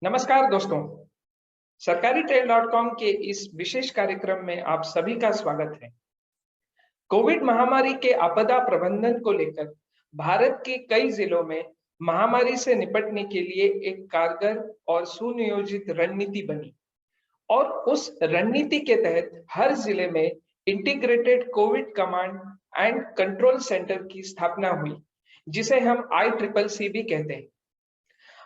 नमस्कार दोस्तों, सरकारी टेल.com के इस विशेष कार्यक्रम में आप सभी का स्वागत है। कोविड महामारी के आपदा प्रबंधन को लेकर भारत के कई जिलों में महामारी से निपटने के लिए एक कारगर और सुनियोजित रणनीति बनी और उस रणनीति के तहत हर जिले में integrated COVID command and control centre की स्थापना हुई, जिसे हम ICCC भी कहते हैं।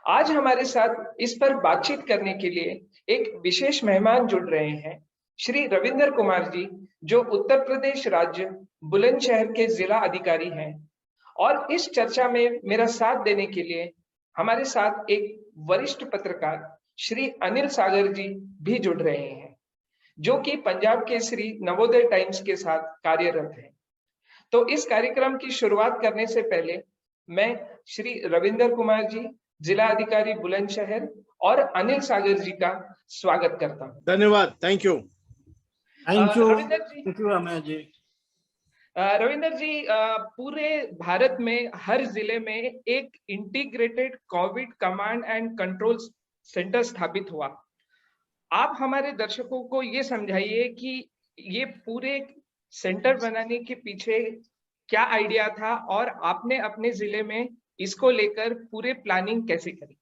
आज हमारे साथ इस पर बातचीत करने के लिए एक विशेष मेहमान जुड़ रहे हैं, श्री रविंदर कुमार जी, जो उत्तर प्रदेश राज्य बुलंदशहर के जिला अधिकारी हैं। और इस चर्चा में मेरा साथ देने के लिए हमारे साथ एक वरिष्ठ पत्रकार श्री अनिल सागर जी भी जुड़ रहे हैं, जो कि पंजाब केसरी नवोदय टाइम्स के साथ कार्यरत हैं। तो इस कार्यक्रम की शुरुआत करने से पहले मैं श्री रविंदर कुमार जी, जिला अधिकारी बुलंदशहर, और अनिल सागर जी का स्वागत करता हूं। धन्यवाद। Thank you. रविंदर जी, अमेय जी। रविंदर जी, पूरे भारत में हर जिले में एक integrated COVID command and control centre स्थापित हुआ। आप हमारे दर्शकों को ये समझाइए कि ये पूरे सेंटर बनाने के पीछे क्या आइडिया था और आपने अपने जिले में इसको लेकर पूरे प्लानिंग कैसे करी?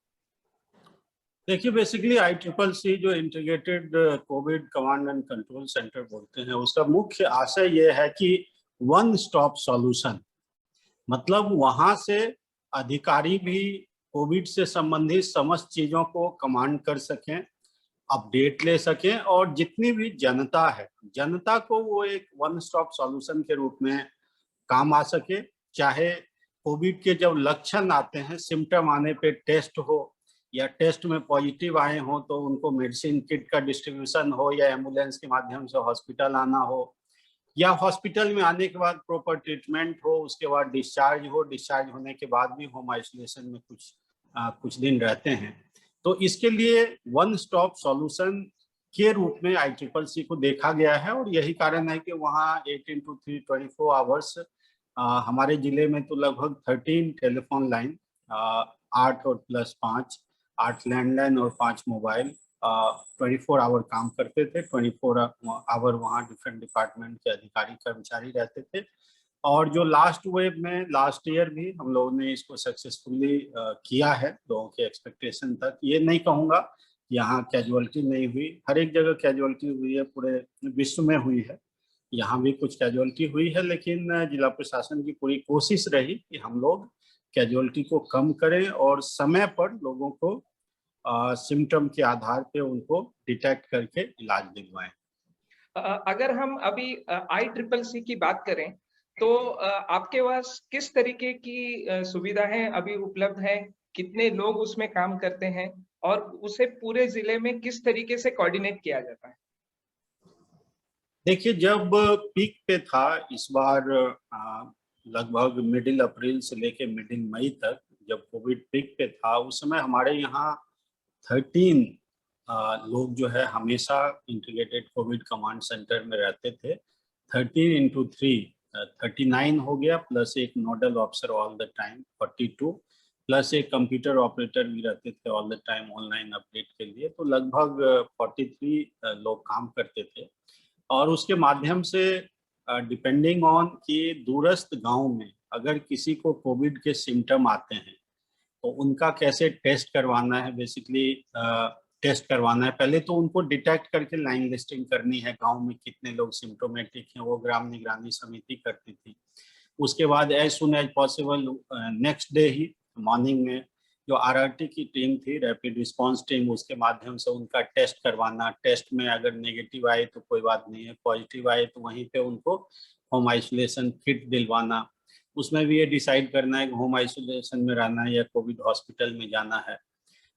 देखिए, बेसिकली ICCC जो integrated COVID command and control centre बोलते हैं, उसका मुख्य आशय ये है कि वन स्टॉप सॉल्यूशन, मतलब वहां से अधिकारी भी कोविड से संबंधित समस्त चीजों को कमांड कर सकें, अपडेट ले सकें, और जितनी भी जनता है, जनता को वो एक वन स्टॉप सॉल्यूशन के रूप में काम आ सके। चाहे कोविड के जब लक्षण आते हैं, सिम्टम आने पे टेस्ट हो, या टेस्ट में पॉजिटिव आए हो तो उनको मेडिसिन किट का डिस्ट्रीब्यूशन हो, या एम्बुलेंस के माध्यम से हॉस्पिटल आना हो, या हॉस्पिटल में आने के बाद प्रॉपर ट्रीटमेंट हो, उसके बाद डिस्चार्ज हो, डिस्चार्ज होने के बाद भी होम आइसोलेशन में कुछ दिन रहते हैं। तो इसके लिए वन स्टॉप सॉल्यूशन के रूप में ICCC को देखा गया है, और यही कारण है कि वहाँ 8x3 24 आवर्स हमारे जिले में तो लगभग 13 टेलीफोन लाइन, 8 और प्लस 5, 8 लैंडलाइन और 5 मोबाइल 24 आवर काम करते थे। 24 आवर वहाँ डिफरेंट डिपार्टमेंट के अधिकारी कर्मचारी रहते थे। और जो लास्ट वेव में लास्ट ईयर भी हम लोगों ने इसको सक्सेसफुली किया है, लोगों के एक्सपेक्टेशन तक। ये नहीं कहूँगा यहाँ कैजुअलिटी नहीं हुई, हर एक जगह कैजुअलिटी हुई है, पूरे विश्व में हुई है, यहाँ भी कुछ कैजुअलिटी हुई है, लेकिन जिला प्रशासन की पूरी कोशिश रही कि हम लोग कैजुअलिटी को कम करें और समय पर लोगों को सिम्टम के आधार पे उनको डिटेक्ट करके इलाज दिलवाएं। अगर हम अभी ICCC की बात करें तो आपके पास किस तरीके की सुविधाएं अभी उपलब्ध है, कितने लोग उसमें काम करते हैं और उसे पूरे जिले में किस तरीके से कोऑर्डिनेट किया जाता है? देखिए, जब पीक पे था इस बार, लगभग मिडिल अप्रैल से लेके मिडिल मई तक, जब कोविड पीक पे था, उस समय हमारे यहाँ 13 लोग जो है हमेशा इंटीग्रेटेड कोविड कमांड सेंटर में रहते थे। 13x3 39 हो गया, प्लस एक nodal officer all the time 42, plus एक कंप्यूटर ऑपरेटर भी रहते थे all the time online update के लिए। तो लगभग 43 लोग काम करते थे। और उसके माध्यम से डिपेंडिंग ऑन कि दूरस्थ गांव में अगर किसी को कोविड के सिम्टम आते हैं तो उनका कैसे टेस्ट करवाना है, बेसिकली टेस्ट करवाना है। पहले तो उनको डिटेक्ट करके लाइन लिस्टिंग करनी है, गांव में कितने लोग सिम्टोमेटिक हैं, वो ग्राम निगरानी समिति करती थी। उसके बाद as soon as possible next day ही मॉर्निंग में जो RRT की टीम थी, रैपिड रिस्पांस टीम, उसके माध्यम से उनका टेस्ट करवाना। टेस्ट में अगर नेगेटिव आए तो कोई बात नहीं है, पॉजिटिव आए तो वहीं पे उनको होम आइसोलेशन किट दिलवाना। उसमें भी ये डिसाइड करना है कि होम आइसोलेशन में रहना है या कोविड हॉस्पिटल में जाना है।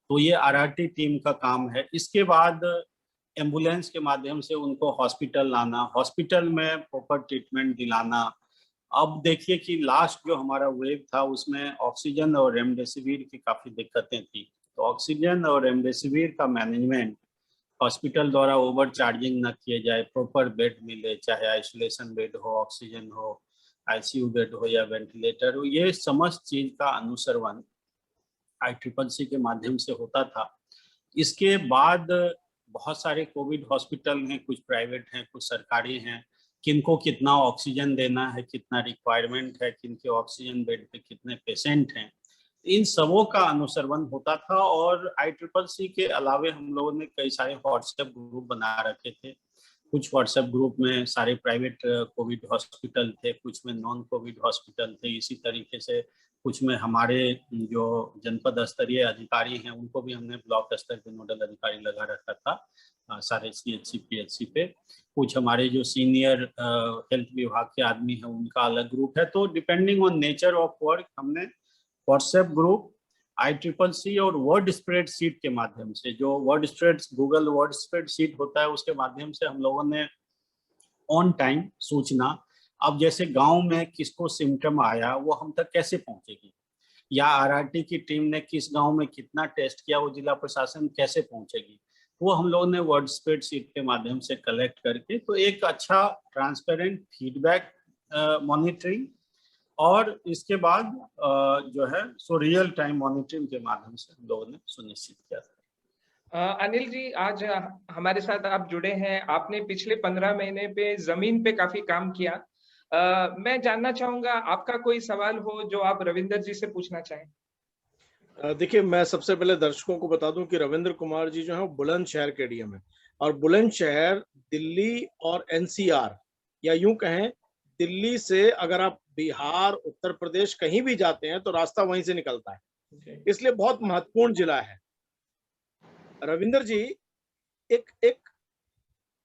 तो ये RRT टीम का काम है। इसके बाद एम्बुलेंस के माध्यम से उनको हॉस्पिटल लाना, हॉस्पिटल में प्रॉपर ट्रीटमेंट दिलाना। अब देखिए कि लास्ट जो हमारा वेव था उसमें ऑक्सीजन और रेमडेसिविर की काफ़ी दिक्कतें थी। तो ऑक्सीजन और रेमडेसिविर का मैनेजमेंट हॉस्पिटल द्वारा ओवर चार्जिंग न किए जाए, प्रॉपर बेड मिले, चाहे आइसोलेशन बेड हो, ऑक्सीजन हो, ICU बेड हो या वेंटिलेटर हो, ये समस्त चीज़ का अनुसरण ICCC के माध्यम से होता था। इसके बाद बहुत सारे कोविड हॉस्पिटल हैं, कुछ प्राइवेट हैं, कुछ सरकारी हैं, किनको कितना ऑक्सीजन देना है, कितना रिक्वायरमेंट है, किनके ऑक्सीजन बेड पे कितने पेशेंट हैं, इन सबों का अनुसरण होता था। और ICCC के अलावे हम लोगों ने कई सारे व्हाट्सएप ग्रुप बना रखे थे। कुछ व्हाट्सएप ग्रुप में सारे प्राइवेट कोविड हॉस्पिटल थे, कुछ में नॉन कोविड हॉस्पिटल थे। इसी तरीके से कुछ में हमारे जो जनपद स्तरीय अधिकारी हैं उनको भी हमने ब्लॉक स्तर के नोडल अधिकारी लगा रखा था सारे CHC PHC पे। कुछ हमारे जो सीनियर हेल्थ विभाग के आदमी हैं उनका अलग ग्रुप है। तो depending on nature of work हमने व्हाट्सएप ग्रुप, ICCC और वर्ड स्प्रेडशीट के माध्यम से, जो word spread Google word spreadsheet होता है उसके माध्यम से हम लोगों ने ऑन टाइम सूचना, अब जैसे गांव में किसको सिम्टम आया वो हम तक कैसे पहुंचेगी, या RRT की टीम ने किस गांव में कितना टेस्ट किया वो जिला प्रशासन कैसे पहुंचेगी, वो हम लोगों ने वर्ड स्प्रेडशीट के माध्यम से कलेक्ट करके, तो एक अच्छा ट्रांसपेरेंट फीडबैक मॉनिटरिंग और इसके बाद जो है सो रियल टाइम मॉनिटरिंग के माध्यम से हम लोगों ने सुनिश्चित किया था। अनिल जी, आज हमारे साथ आप जुड़े हैं। आपने पिछले 15 महीने पे जमीन पे काफी काम किया। मैं जानना चाहूंगा, आपका कोई सवाल हो जो आप रविंदर जी से पूछना चाहें। देखिए, मैं सबसे पहले दर्शकों को बता दूं कि रविंद्र कुमार जी जो है वो बुलंदशहर के डीएम है, और बुलंदशहर दिल्ली और NCR, या यूं कहें दिल्ली से अगर आप बिहार, उत्तर प्रदेश कहीं भी जाते हैं तो रास्ता वहीं से निकलता है, इसलिए बहुत महत्वपूर्ण जिला है। रविंदर जी, एक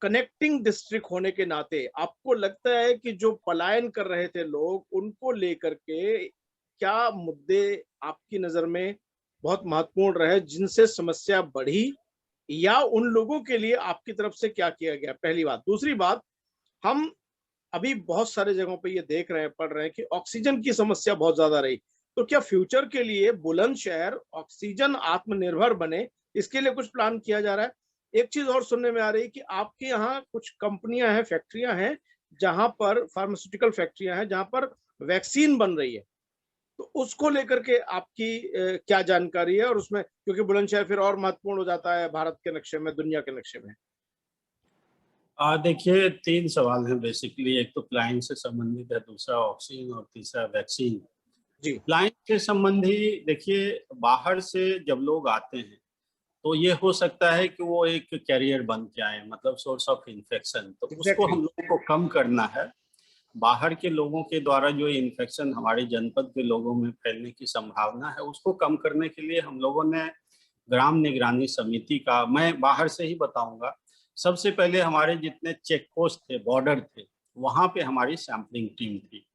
कनेक्टिंग डिस्ट्रिक्ट होने के नाते आपको लगता है कि जो पलायन कर रहे थे लोग, उनको लेकर के क्या मुद्दे आपकी नजर में बहुत महत्वपूर्ण रहे जिनसे समस्या बढ़ी, या उन लोगों के लिए आपकी तरफ से क्या किया गया? पहली बात। दूसरी बात, हम अभी बहुत सारे जगहों पे ये देख रहे हैं, पढ़ रहे हैं कि ऑक्सीजन की समस्या बहुत ज्यादा रही, तो क्या फ्यूचर के लिए बुलंदशहर ऑक्सीजन आत्मनिर्भर बने, इसके लिए कुछ प्लान किया जा रहा है? एक चीज और सुनने में आ रही है कि आपके यहाँ कुछ कंपनियां हैं, फैक्ट्रियां हैं, जहां पर फार्मास्यूटिकल फैक्ट्रियां हैं, जहां पर वैक्सीन बन रही है, तो उसको लेकर के आपकी क्या जानकारी है? और उसमें क्योंकि बुलंदशहर फिर और महत्वपूर्ण हो जाता है भारत के नक्शे में, दुनिया के नक्शे में। देखिए, 3 सवाल हैं बेसिकली। एक तो प्लाइंग से संबंधित है, दूसरा ऑक्सीजन और तीसरा वैक्सीन। जी। प्लाइंग से संबंधी, देखिए बाहर से जब लोग आते हैं तो ये हो सकता है कि वो एक कैरियर बन के आए, मतलब सोर्स ऑफ इन्फेक्शन, तो उसको हम लोगों को कम करना है। बाहर के लोगों के द्वारा जो इन्फेक्शन हमारे जनपद के लोगों में फैलने की संभावना है उसको कम करने के लिए हम लोगों ने ग्राम निगरानी समिति का, मैं बाहर से ही बताऊंगा, सबसे पहले हमारे जितने चेक पोस्ट थे, बॉर्डर थे, वहां पे हमारी सैंपलिंग टीम थी।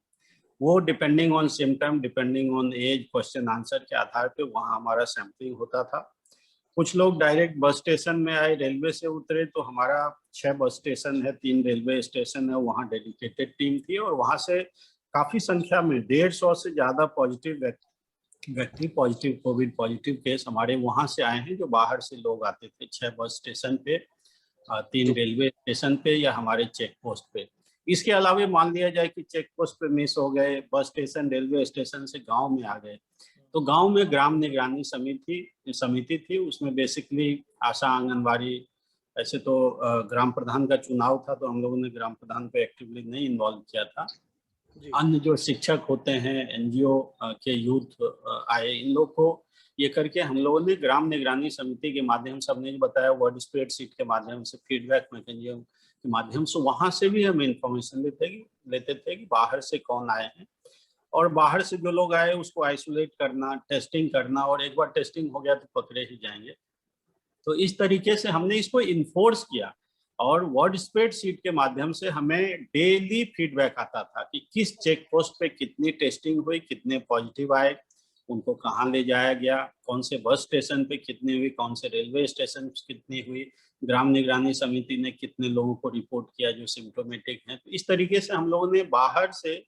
वो depending on symptom, depending on age, question answer के आधार पे वहाँ हमारा सैंपलिंग होता था। कुछ लोग डायरेक्ट बस स्टेशन में आए, रेलवे से उतरे, तो हमारा 6 बस स्टेशन है, 3 रेलवे स्टेशन है, वहाँ डेडिकेटेड टीम थी और वहाँ से काफी संख्या में 150 से ज्यादा पॉजिटिव व्यक्ति, पॉजिटिव कोविड पॉजिटिव केस हमारे वहाँ से आए हैं, जो बाहर से लोग आते थे 6 बस स्टेशन पे, 3 रेलवे स्टेशन पे या हमारे चेक पोस्ट पे। इसके अलावा मान लिया जाए कि चेक पोस्ट पे मिस हो गए, बस स्टेशन, रेलवे स्टेशन से गांव में आ गए, तो गांव में ग्राम निगरानी समिति थी। उसमें बेसिकली आशा, आंगनबाड़ी, ऐसे तो ग्राम प्रधान का चुनाव था तो हम लोगों ने ग्राम प्रधान को एक्टिवली नहीं इन्वॉल्व किया था। अन्य जो शिक्षक होते हैं, NGO के यूथ आए, इन लोग को ये करके हम लोगों ने ग्राम निगरानी समिति के माध्यम से, हमने बताया वर्ड स्प्रेडशीट के माध्यम से, फीडबैक मैकेनिज्म के माध्यम से, वहां से भी हम इंफॉर्मेशन लेते थे कि बाहर से कौन आए हैं, और बाहर से जो लोग आए उसको आइसोलेट करना, टेस्टिंग करना, और एक बार टेस्टिंग हो गया तो पकड़े ही जाएंगे। तो इस तरीके से हमने इसको इन्फोर्स किया, और वर्ड स्प्रेडशीट के माध्यम से हमें डेली फीडबैक आता था कि किस चेक पोस्ट पे कितनी टेस्टिंग हुई, कितने पॉजिटिव आए, उनको कहाँ ले जाया गया, कौन से बस स्टेशन पे कितनी हुई, कौन से रेलवे स्टेशन कितनी हुई, ग्राम निगरानी समिति ने कितने लोगों को रिपोर्ट किया जो सिम्टोमेटिक हैं। तो इस तरीके से हम लोगों ने बाहर से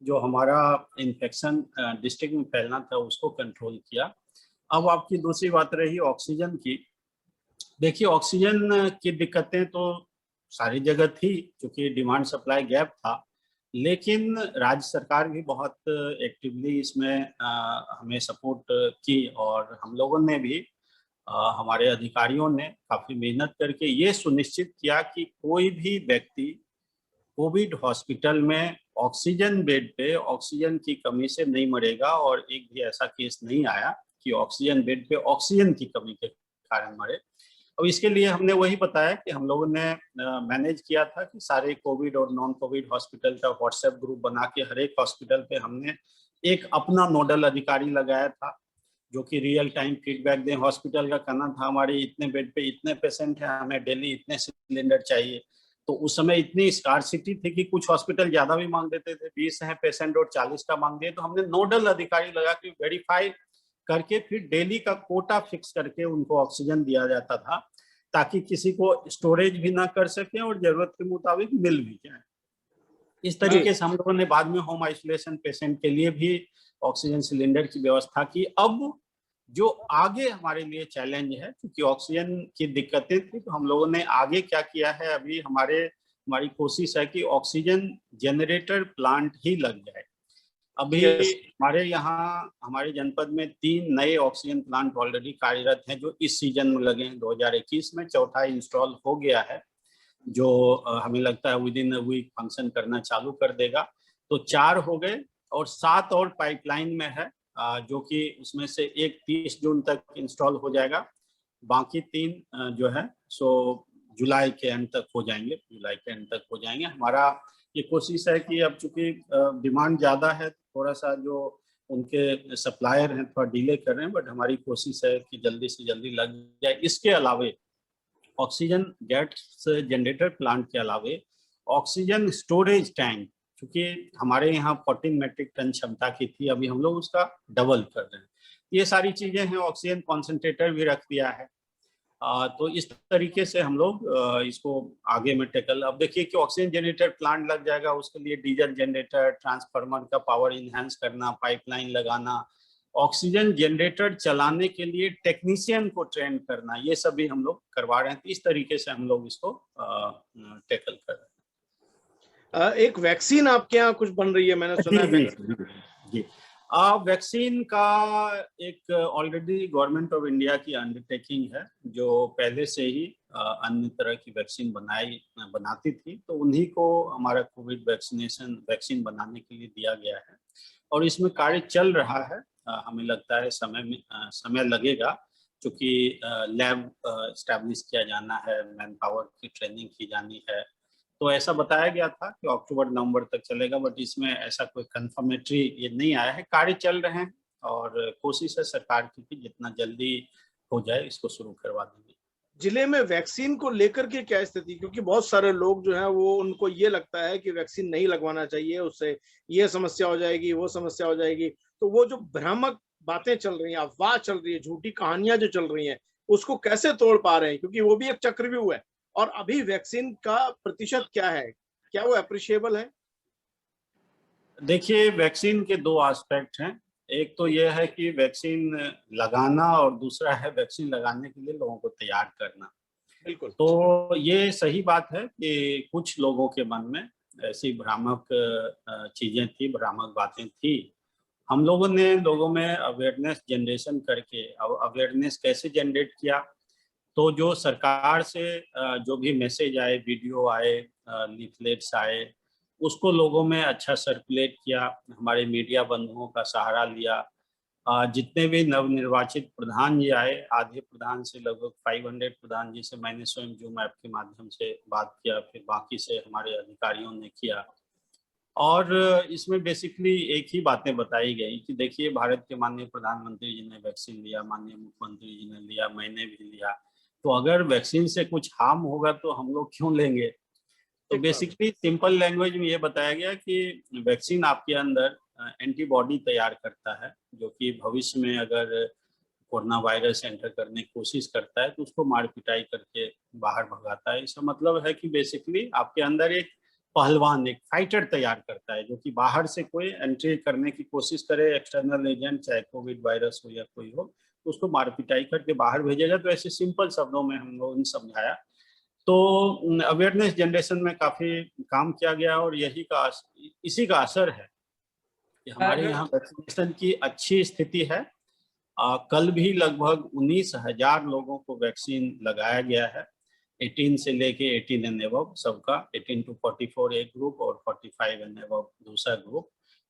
जो हमारा इन्फेक्शन डिस्ट्रिक्ट में फैलना था उसको कंट्रोल किया। अब आपकी दूसरी बात रही ऑक्सीजन की। देखिए, ऑक्सीजन की दिक्कतें तो सारी जगह थी क्योंकि डिमांड सप्लाई गैप था, लेकिन राज्य सरकार भी बहुत एक्टिवली इसमें हमें सपोर्ट की, और हम लोगों ने भी हमारे अधिकारियों ने काफी मेहनत करके ये सुनिश्चित किया कि कोई भी व्यक्ति कोविड हॉस्पिटल में ऑक्सीजन बेड पे ऑक्सीजन की कमी से नहीं मरेगा, और एक भी ऐसा केस नहीं आया कि ऑक्सीजन बेड पे ऑक्सीजन की कमी के कारण मरे। अब इसके लिए हमने वही बताया कि हम लोगों ने मैनेज किया था कि सारे कोविड और नॉन कोविड हॉस्पिटल का व्हाट्सएप ग्रुप बना के हर एक हॉस्पिटल पे हमने एक अपना नोडल अधिकारी लगाया था, जो कि रियल टाइम फीडबैक दें। हॉस्पिटल का कहना था हमारे इतने बेड पे इतने पेशेंट हैं, हमें डेली इतने सिलेंडर चाहिए। तो उस समय इतनी स्कार्सिटी थी कि कुछ हॉस्पिटल ज्यादा भी मांग देते थे, 20 है पेशेंट और 40 का मांग दिए। तो हमने नोडल अधिकारी लगा के वेरीफाई करके फिर डेली का कोटा फिक्स करके उनको ऑक्सीजन दिया जाता था, ताकि किसी को स्टोरेज भी ना कर सके और जरूरत के मुताबिक मिल भी जाए। इस तरीके से हम लोगों ने बाद में होम आइसोलेशन पेशेंट के लिए भी ऑक्सीजन सिलेंडर की व्यवस्था की। अब जो आगे हमारे लिए चैलेंज है, क्योंकि ऑक्सीजन की दिक्कतें थी, तो हम लोगों ने आगे क्या किया है, अभी हमारी कोशिश है कि ऑक्सीजन जनरेटर प्लांट ही लग जाए। अभी हमारे यहाँ हमारे जनपद में 3 नए ऑक्सीजन प्लांट ऑलरेडी कार्यरत हैं, जो इस सीजन में लगे हैं। 2021 में चौथा इंस्टॉल हो गया है, जो हमें लगता है within a week function करना चालू कर देगा। तो 4 हो गए और 7 और पाइपलाइन में है, जो कि उसमें से एक 30 जून तक इंस्टॉल हो जाएगा। बाकी 3 जो है सो जुलाई के एंड तक हो जाएंगे। हमारा ये कोशिश है कि अब चूंकि डिमांड ज़्यादा है, थोड़ा सा जो उनके सप्लायर हैं थोड़ा डिले कर रहे हैं, बट हमारी कोशिश है कि जल्दी से जल्दी लग जाए। इसके अलावे ऑक्सीजन गैस जनरेटर प्लांट के अलावे ऑक्सीजन स्टोरेज टैंक, क्योंकि हमारे यहाँ 14 मेट्रिक टन क्षमता की थी, अभी हम लोग उसका डबल कर रहे हैं। ये सारी चीजें हैं। ऑक्सीजन कॉन्सेंट्रेटर भी रख दिया है। तो इस तरीके से हम लोग इसको आगे में टेकल। अब देखिए कि ऑक्सीजन जनरेटर प्लांट लग जाएगा, उसके लिए डीजल जनरेटर, ट्रांसफार्मर का पावर इनहेंस करना, पाइपलाइन लगाना, ऑक्सीजन जनरेटर चलाने के लिए टेक्नीशियन को ट्रेन करना, ये सभी हम लोग करवा रहे हैं। इस तरीके से हम लोग इसको टैकल कर रहे हैं। एक वैक्सीन आपके यहाँ कुछ बन रही है, मैंने सुना है। जी, वैक्सीन का एक ऑलरेडी गवर्नमेंट ऑफ इंडिया की अंडरटेकिंग है, जो पहले से ही अन्य तरह की वैक्सीन बनाती थी, तो उन्हीं को हमारा कोविड वैक्सीन बनाने के लिए दिया गया है और इसमें कार्य चल रहा है। हमें लगता है समय लगेगा, क्योंकि लैब एस्टैब्लिश किया जाना है, मैन पावर की ट्रेनिंग की जानी है। तो ऐसा बताया गया था कि अक्टूबर नवंबर तक चलेगा, बट इसमें ऐसा कोई कंफर्मेटरी ये नहीं आया है। कार्य चल रहे हैं और कोशिश है सरकार की कि जितना जल्दी हो जाए इसको शुरू करवा देंगे। जिले में वैक्सीन को लेकर के क्या स्थिति, क्योंकि बहुत सारे लोग जो है वो उनको ये लगता है कि वैक्सीन नहीं लगवाना चाहिए, उससे ये समस्या हो जाएगी, वो समस्या हो जाएगी। तो वो जो भ्रामक बातें चल रही हैं, अफवाह चल रही है, झूठी कहानियां जो चल रही हैं, उसको कैसे तोड़ पा रहे हैं, क्योंकि वो भी एक चक्रव्यूह है। और अभी वैक्सीन का प्रतिशत क्या है, क्या वो अप्रिशिएबल है? देखिए, वैक्सीन के 2 एस्पेक्ट हैं। एक तो यह है कि वैक्सीन लगाना और दूसरा है वैक्सीन लगाने के लिए लोगों को तैयार करना। बिल्कुल। तो ये सही बात है कि कुछ लोगों के मन में ऐसी भ्रामक चीजें थी, भ्रामक बातें थी। हम लोगों ने लोगों में अवेयरनेस जनरेशन करके, अवेयरनेस कैसे जनरेट किया, तो जो सरकार से जो भी मैसेज आए, वीडियो आए, लीफलेट्स आए, उसको लोगों में अच्छा सर्कुलेट किया। हमारे मीडिया बंधुओं का सहारा लिया। जितने भी नवनिर्वाचित प्रधान जी आए, आधे प्रधान से लगभग 500 प्रधान जी से मैंने स्वयं जूम ऐप के माध्यम से बात किया, फिर बाकी से हमारे अधिकारियों ने किया। और इसमें बेसिकली एक ही बातें बताई गई कि देखिए, भारत के माननीय प्रधानमंत्री जी ने वैक्सीन लिया, माननीय मुख्यमंत्री जी ने लिया, मैंने भी लिया, तो अगर वैक्सीन से कुछ हार्म होगा तो हम लोग क्यों लेंगे। तो बेसिकली सिंपल लैंग्वेज में ये बताया गया कि वैक्सीन आपके अंदर एंटीबॉडी तैयार करता है, जो कि भविष्य में अगर कोरोना वायरस एंटर करने की कोशिश करता है तो उसको मार पिटाई करके बाहर भगाता है। इसका मतलब है कि बेसिकली आपके अंदर एक पहलवान, एक फाइटर तैयार करता है, जो कि बाहर से कोई एंट्री करने की कोशिश करे, एक्सटर्नल एजेंट, चाहे कोविड वायरस हो या कोई हो, तो उसको मार पिटाई करके बाहर भेजेगा। तो ऐसे सिंपल शब्दों में हम लोगों ने समझाया। तो अवेयरनेस जनरेशन में काफी काम किया गया और इसी का असर है कि हमारे यहाँ वैक्सीनेशन की अच्छी स्थिति है। कल भी लगभग 19,000 लोगों को वैक्सीन लगाया गया है, 18 से लेके 18 एंड अबव सबका, 18 to 44 एक ग्रुप और 45 एंड अबव दूसरा ग्रुप।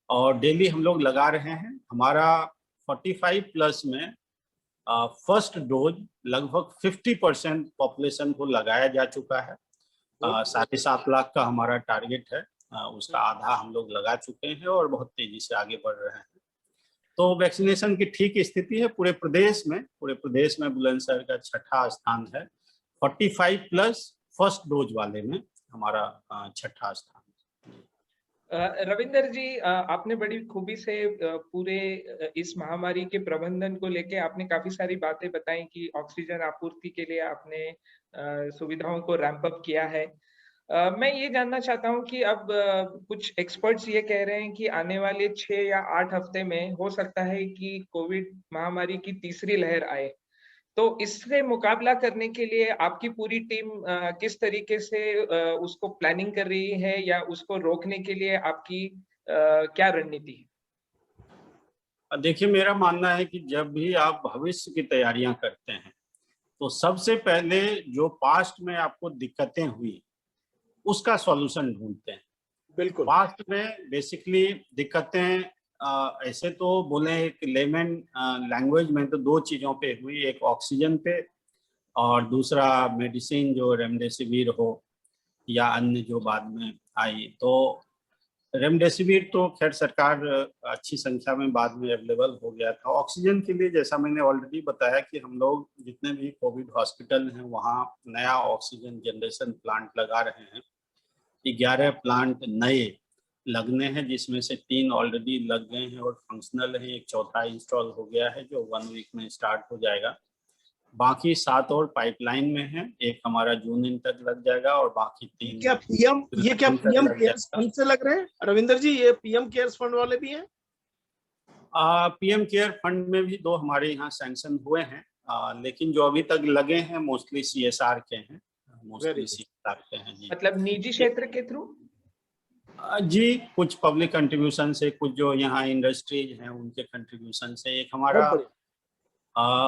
और डेली हम लोग लगा रहे हैं। हमारा 45 प्लस में फर्स्ट डोज लगभग 50% पॉपुलेशन को लगाया जा चुका है। 7.5 लाख का हमारा टारगेट है, उसका आधा हम लोग लगा चुके हैं और बहुत तेजी से आगे बढ़ रहे हैं। तो वैक्सीनेशन की ठीक स्थिति है पूरे प्रदेश में बुलंदशहर का छठा स्थान है। 45 प्लस फर्स्ट डोज वाले में हमारा छठा स्थान। रविंदर जी, आपने बड़ी खूबी से पूरे इस महामारी के प्रबंधन को लेके आपने काफी सारी बातें बताई कि ऑक्सीजन आपूर्ति के लिए आपने सुविधाओं को रैंप अप किया है। मैं ये जानना चाहता हूँ कि अब कुछ एक्सपर्ट्स ये कह रहे हैं कि आने वाले 6 या 8 हफ्ते में हो सकता है कि कोविड महामारी की तीसरी लहर आए। तो इससे मुकाबला करने के लिए आपकी पूरी टीम किस तरीके से उसको प्लानिंग कर रही है या उसको रोकने के लिए आपकी क्या रणनीति है? देखिए, मेरा मानना है कि जब भी आप भविष्य की तैयारियां करते हैं तो सबसे पहले जो पास्ट में आपको दिक्कतें हुई उसका सॉल्यूशन ढूंढते हैं। बिल्कुल। पास्ट में बेसिकली दिक्कतें ऐसे तो बोले एक लेमन लैंग्वेज में तो 2 चीजों पे हुई, एक ऑक्सीजन पे और दूसरा मेडिसिन जो रेमडेसिविर हो या अन्य जो बाद में आई। तो रेमडेसिविर तो खैर सरकार अच्छी संख्या में बाद में अवेलेबल हो गया था। ऑक्सीजन के लिए जैसा मैंने ऑलरेडी बताया कि हम लोग जितने भी कोविड हॉस्पिटल हैं वहाँ नया ऑक्सीजन जनरेशन प्लांट लगा रहे हैं। 11 प्लांट नए लगने हैं जिसमें से 3 ऑलरेडी लग गए हैं और फंक्शनल हैं, एक चौथा इंस्टॉल हो गया है जो 1 वीक में स्टार्ट हो जाएगा। बाकी 7 और पाइपलाइन में है, एक हमारा जून इन तक लग जाएगा और बाकी 3 क्या पीएम केयर्स फंड से लग रहे हैं रविंदर जी? ये पीएम केयर्स फंड वाले भी हैं? पीएम केयर फंड में भी 2 हमारे यहाँ सैंक्शन हुए हैं, लेकिन जो अभी तक लगे हैं मोस्टली CSR के हैं, जी। मतलब निजी क्षेत्र के थ्रू? जी, कुछ पब्लिक कंट्रीब्यूशन से, कुछ जो यहाँ इंडस्ट्रीज हैं उनके कंट्रीब्यूशन से। एक हमारा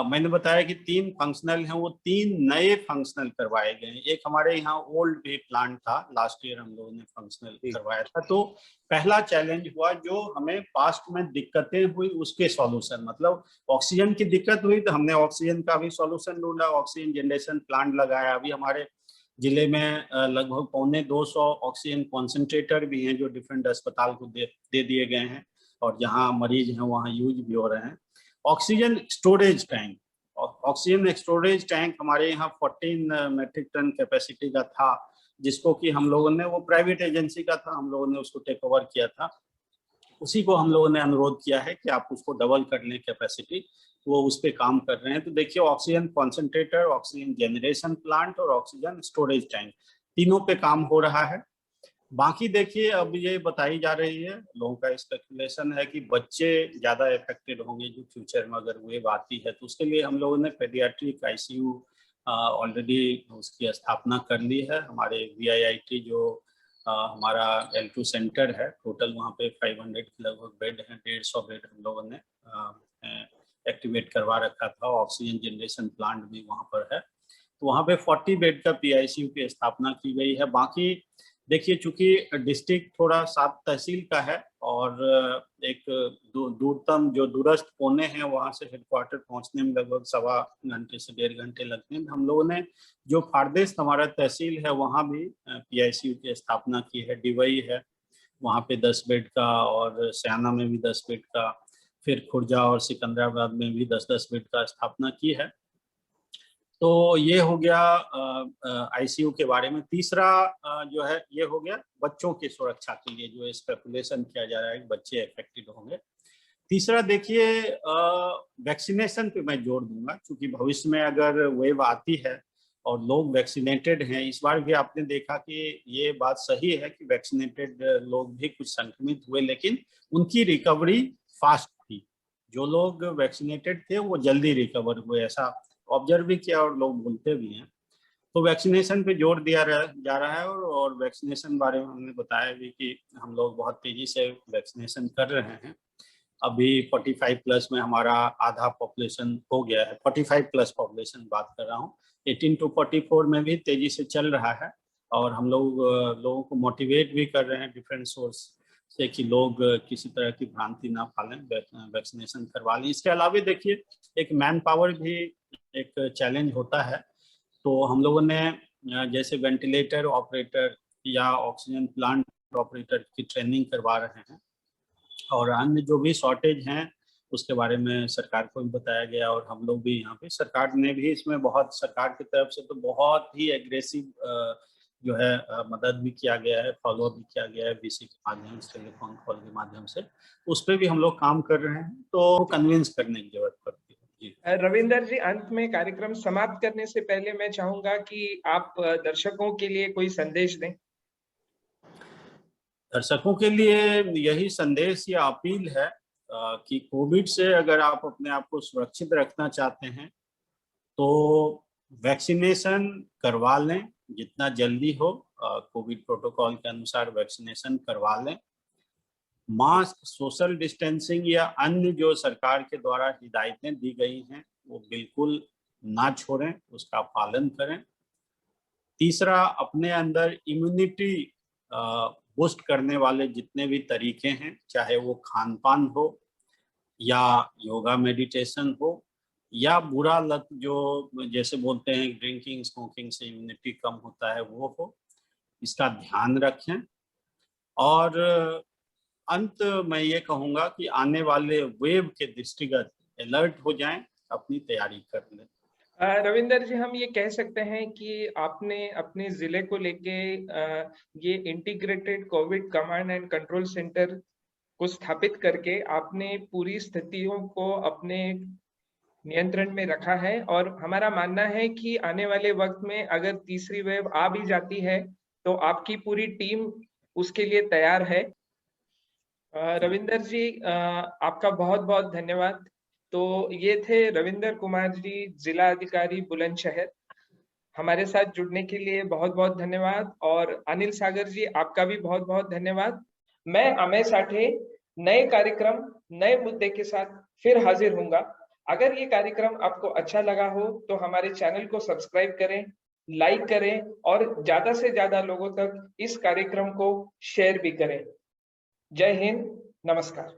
मैंने बताया कि 3 फंक्शनल हैं, वो 3 नए फंक्शनल करवाए गए हैं। एक हमारे यहाँ ओल्ड भी प्लांट था, लास्ट ईयर हम लोगों ने फंक्शनल करवाया था। तो पहला चैलेंज हुआ जो हमें पास्ट में दिक्कतें हुई उसके सॉल्यूशन, मतलब ऑक्सीजन की दिक्कत हुई तो हमने ऑक्सीजन का भी सॉल्यूशन ढूंढा, ऑक्सीजन जनरेशन प्लांट लगाया। अभी हमारे जिले में लगभग 250 ऑक्सीजन कॉन्सेंट्रेटर भी हैं जो डिफरेंट अस्पताल को दे दिए गए हैं और जहाँ मरीज हैं वहाँ यूज भी हो रहे हैं। ऑक्सीजन स्टोरेज टैंक हमारे यहाँ 14 मेट्रिक टन कैपेसिटी का था, जिसको कि हम लोगों ने, वो प्राइवेट एजेंसी का था, हम लोगों ने उसको टेक ओवर किया था। उसी को हम लोगों ने अनुरोध किया है कि आप उसको डबल कर लें कैपेसिटी, वो उस पर काम कर रहे हैं। तो देखिए, oxygen concentrator, oxygen generation plant और ऑक्सीजन स्टोरेज टैंक, तीनों पे काम हो रहा है। बाकी देखिए, अब ये बताई जा रही है, लोगों का स्पेकुलेशन है कि बच्चे ज्यादा इफेक्टेड होंगे जो फ्यूचर में अगर वेव आती है, तो उसके लिए हम लोगों ने पेडियाट्रिक ICU ऑलरेडी उसकी स्थापना कर ली है। हमारे VIIT जो हमारा L2 सेंटर है, टोटल वहाँ पे 500 के लगभग बेड हैं, 150 बेड हम लोगों ने एक्टिवेट करवा रखा था। ऑक्सीजन जनरेशन प्लांट भी वहाँ पर है, तो वहाँ पे 40 बेड का PICU की स्थापना की गई है। बाकी देखिए, चूंकि डिस्ट्रिक्ट थोड़ा 7 तहसील का है और एक दूरतम जो दूरस्थ कोने हैं वहां से हेडक्वार्टर पहुंचने में लगभग 1.25 घंटे से 1.5 घंटे लगते हैं। हम लोगों ने जो फारदेस्ट हमारा तहसील है वहां भी PICU की स्थापना की है। डिवई है, वहां पे 10 बेड का, और सयाना में भी 10 बेड का, फिर खुर्जा और सिकंदराबाद में भी 10-10 बेड का स्थापना की है। तो ये हो गया ICU के बारे में। तीसरा जो है ये हो गया बच्चों की सुरक्षा के लिए, जो स्पेकुलेशन किया जा रहा है कि बच्चे अफेक्टेड होंगे। तीसरा देखिए, वैक्सीनेशन पे मैं जोर दूंगा, क्योंकि भविष्य में अगर वेव आती है और लोग वैक्सीनेटेड हैं, इस बार भी आपने देखा कि ये बात सही है कि वैक्सीनेटेड लोग भी कुछ संक्रमित हुए, लेकिन उनकी रिकवरी फास्ट थी। जो लोग वैक्सीनेटेड थे वो जल्दी रिकवर हुए, ऐसा ऑब्जर्व भी किया और लोग बोलते भी हैं। तो वैक्सीनेशन पे जोर दिया जा रहा है और वैक्सीनेशन बारे में हमने बताया भी कि हम लोग बहुत तेजी से वैक्सीनेशन कर रहे हैं। अभी 45 प्लस में हमारा आधा पॉपुलेशन हो गया है, 45 प्लस पॉपुलेशन बात कर रहा हूँ। 18 to 44 में भी तेजी से चल रहा है और हम लोगों को मोटिवेट भी कर रहे हैं डिफरेंट सोर्स से कि लोग किसी तरह की भ्रांति ना पालें, वैक्सीनेशन करवा लें। इसके अलावा देखिए एक मैन पावर भी एक चैलेंज होता है, तो हम लोगों ने जैसे वेंटिलेटर ऑपरेटर या ऑक्सीजन प्लांट ऑपरेटर की ट्रेनिंग करवा रहे हैं और अन्य जो भी शॉर्टेज हैं उसके बारे में सरकार को भी बताया गया और हम लोग भी यहाँ पे, सरकार ने भी इसमें बहुत, सरकार की तरफ से तो बहुत ही एग्रेसिव जो है मदद भी किया गया है, फॉलोअप भी किया गया है वीसी के माध्यम से, टेलीफोन कॉल के माध्यम से, उस पर भी हम लोग काम कर रहे हैं, तो कन्विंस करने की जरूरत पड़ती है। रविंदर जी, अंत में कार्यक्रम समाप्त करने से पहले मैं चाहूंगा कि आप दर्शकों के लिए कोई संदेश दें। दर्शकों के लिए यही संदेश या अपील है कि कोविड से अगर आप अपने आप को सुरक्षित रखना चाहते हैं तो वैक्सीनेशन करवा लें, जितना जल्दी हो कोविड प्रोटोकॉल के अनुसार वैक्सीनेशन करवा लें। मास्क, सोशल डिस्टेंसिंग या अन्य जो सरकार के द्वारा हिदायतें दी गई हैं वो बिल्कुल ना छोड़ें, उसका पालन करें। तीसरा, अपने अंदर इम्यूनिटी बूस्ट करने वाले जितने भी तरीके हैं, चाहे वो खान पान हो या योगा मेडिटेशन हो या बुरा लत जो जैसे बोलते हैं ड्रिंकिंग स्मोकिंग से इम्यूनिटी कम होता है वो हो, इसका ध्यान रखें। और अंत मैं ये कहूँगा कि आने वाले वेव के दृष्टिगत अलर्ट हो जाएं, अपनी तैयारी कर लें। रविंदर जी, हम ये कह सकते हैं कि आपने अपने जिले को लेके ये integrated COVID command and control centre को स्थापित करके आपने पूरी स्थितियों को अपने नियंत्रण में रखा है और हमारा मानना है कि आने वाले वक्त में अगर तीसरी वेव आ भी जाती है तो आपकी पूरी टीम उसके लिए तैयार है। रविंदर जी, आपका बहुत बहुत धन्यवाद। तो ये थे रविंदर कुमार जी, जिला अधिकारी बुलंदशहर। हमारे साथ जुड़ने के लिए बहुत बहुत धन्यवाद। और अनिल सागर जी, आपका भी बहुत बहुत धन्यवाद। मैं अमय साठे नए कार्यक्रम, नए मुद्दे के साथ फिर हाजिर होऊंगा। अगर ये कार्यक्रम आपको अच्छा लगा हो तो हमारे चैनल को सब्सक्राइब करें, लाइक करें और ज्यादा से ज्यादा लोगों तक इस कार्यक्रम को शेयर भी करें। जय हिंद, नमस्कार।